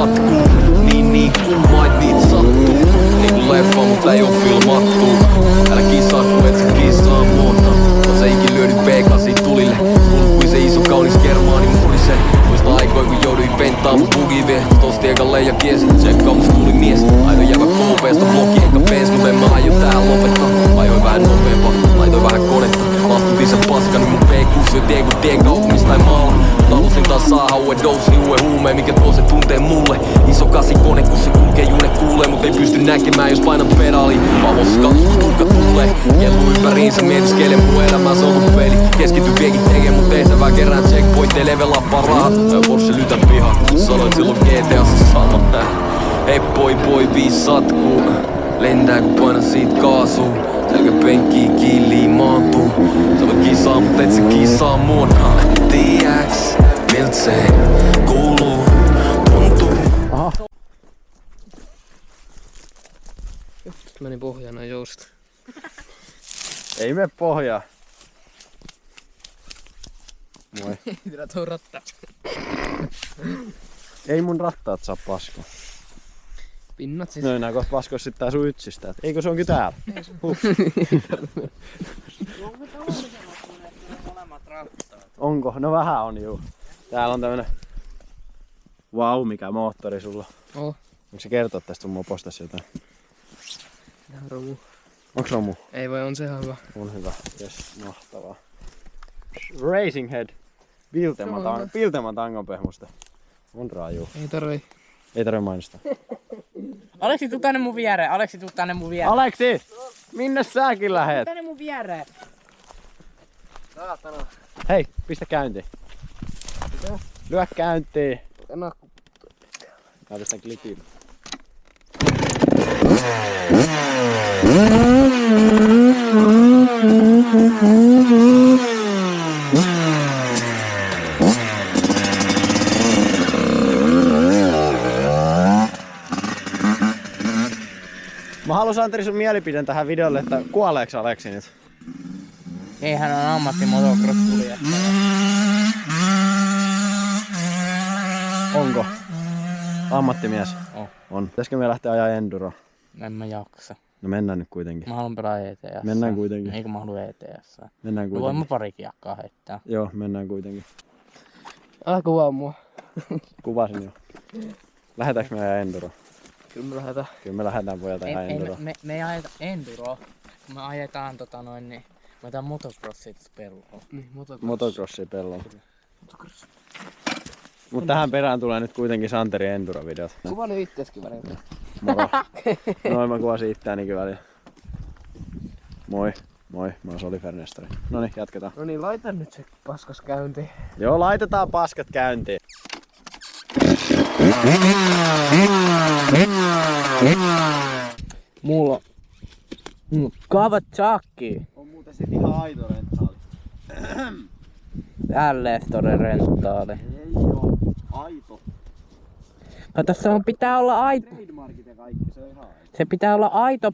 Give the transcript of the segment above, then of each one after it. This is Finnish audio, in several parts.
satkuu. Niin kummait niit sattuu. Niinku leffa, mutta ei oo filmattu. Älä kisaa ku et sä kisaa muuta. On se ikin lyönyt B8 tulille. Kulkui se iso kaunis germaani murise. Muista aikoi kun jouduin penttaan mun bugivie. Tosti ekalle ja kiesi, tsekkaa musta tuli mies. Ainoa jäävä KP:sta blogi eikä pensluve. Mä aion tää lopettaa. Ajoin vähän nopeempaa, laitoin vähän konetta. Lastutin sen paskan, niin mun P6 syö tien kun tien kaupungista tai maalla. Talusin taas saada uuden dosin, uuden huumeen, mikä tuo se tunteen mulle. Iso kasikone, kun se kulkee juunet kuulee, mut ei pysty näkemään, jos painat pedaali. Valossa katus, kun tuhka tulee. Kellu ympäriinsä, mietiskele mun elämää, se on mun peli. Keskity viekin tekee mun tehtävää, kerään checkpointteja, level uppaa rahat. Porsche lytä piha, sanoit silloin GTA:ssa sama. Hei viis satkuu. Lentää kun painan siitä kaasuu. Selkäpenkkii kiiliin maantuu. Sä voit kisaa, mut et sä kisaa mun. Tiiäks, milt se kuuluu, tuntuu. Aha. Meni pohjana jousta. Ei mene pohjaa. Moi. Tää tuo rattaa. Ei mun rattaat saa paskoa. Pinnat siis. No enää kohta paskois sit tää sun ytsistä. Eikö se onkin täällä? Onko? No vähän on juu. Täällä on tämmönen... Vau, mikä moottori sulla. Oh. Onko se kertoa tästä sun mopostasi jotain? Tää on romu. Onks romu? Ei voi, on se hyvä. On hyvä. Jes, mahtavaa. Racing Head. Bilteman tangon pehmusta. On raaju. Ei tarvii. Ei tarvii mainostaa. Aleksi, tuu tänne mun viereen. Aleksi, tuu tänne mun viereen. Aleksi! Minne säkin lähet? Tänne mun viereen. Saatana. Hei, pistä käyntiin. Mitä? Lyö käyntiin. En oo. Mä pistän klipin. Mä halus Anteri sun mielipiden tähän videolle, että kuoleeks Aleksi nyt? Ei, hän on ammattimotocross-kuljettaja. Onko? Ammattimies? On. Pitäisikö me lähteä ajaa enduro? En mä jaksa. No mennään nyt kuitenkin. Mä haluan pelaa ETS. Mennään kuitenkin. Eikö mä haluan ETS? Mennään No voin kuitenkin. mä parikin jakkaa heittää. Joo, mennään kuitenkin. Älä kuvaa mua. Kuvasin jo. Lähetäänkö me ajaa enduro? Kyllä me lähdetään. Kyllä me lähdetään pojat ajaa enduro. Me ei ajeta enduroa. Kun me ajetaan niin me ajetaan motocrossia tässä pellolla. Niin, Motocrossia pellolla. Mut tähän perään tulee nyt kuitenkin Santerin enduro-videot. Kuva nyt itteeskin välillä. Moro. Noin mä kuvasin itseäänikin välillä. Moi. Moi, mä oon Solifer Nestori. Noniin, jatketaan. No niin, laita nyt se paskas käyntiin. Joo, laitetaan paskat käyntiin. Mulla on Kawasaki. On muuten sit ihan aito rentaali. L-Store rentaali. Ei oo, aito. Kato, se on, pitää olla aito. Trademarkit ja kaikki, se on ihan aito. Se pitää olla aito.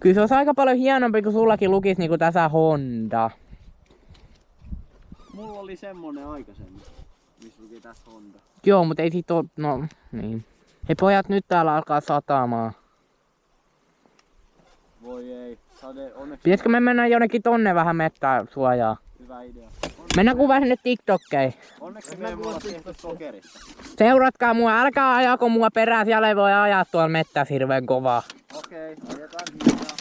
Kyllä se olisi aika paljon hienompi, kun sullakin lukisi niinku tässä Honda. Mulla oli semmonen aikaisemmin, missä luki tässä Honda. Joo, mutta ei siitä oo... No, niin. Hei pojat, nyt täällä alkaa satamaan. Voi ei, sade onneksi Pitäisikö me mennä jonnekin tonne vähän mettää suojaa? hyvä idea. Mennään kuvaa sinne TikTokkeihin. Onneksi me emme olla tehty sokerista. Seuratkaa mua, älkää ajako mua perään, siellä ei voi ajaa tuolla mettässä hirveen kovaa. Okei, ajetaan hiljaa.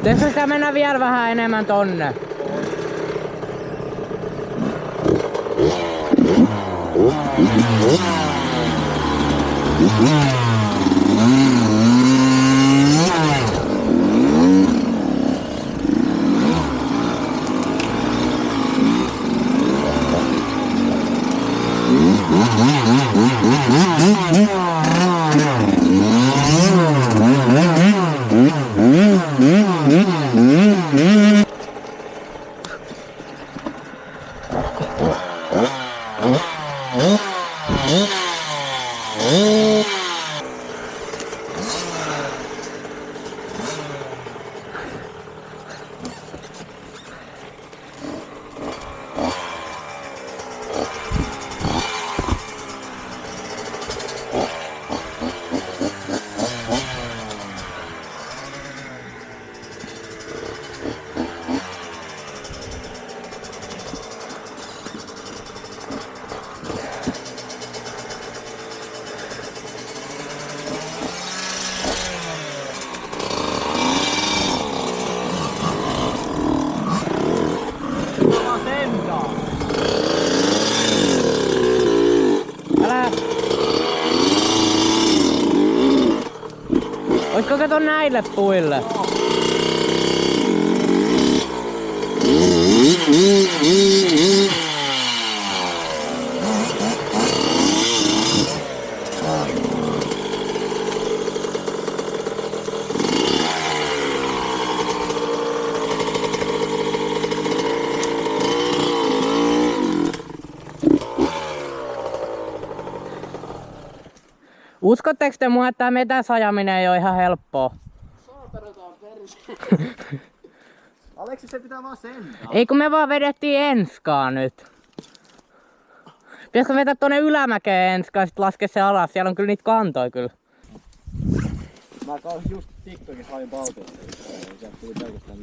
Pitäisikö sitä mennä vielä vähän enemmän tonne? Oisko kato näille puille? Uskotteko te mua, että tää metäsajaminen ei oo ihan helppoa? Aleksi, se pitää vaan sentää. Ei kun me vaan vedettiin enskaa nyt. Pitäisikö vetää tonne ylämäkeen enskaa ja sit laskea se alas? Siellä on kyllä niitä kantoja kyllä. Mä just TikTokissa hain Baltiasta. Sieltä tuli pelkästään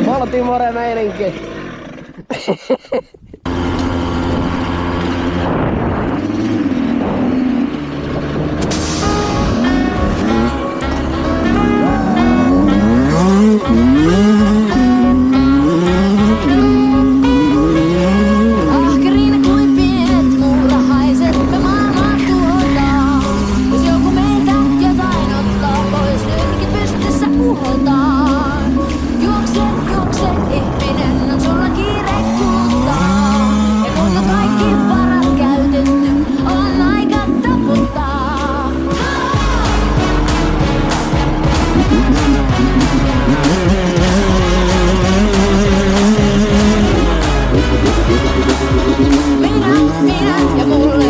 Baltimore meininki. Minä ja mulla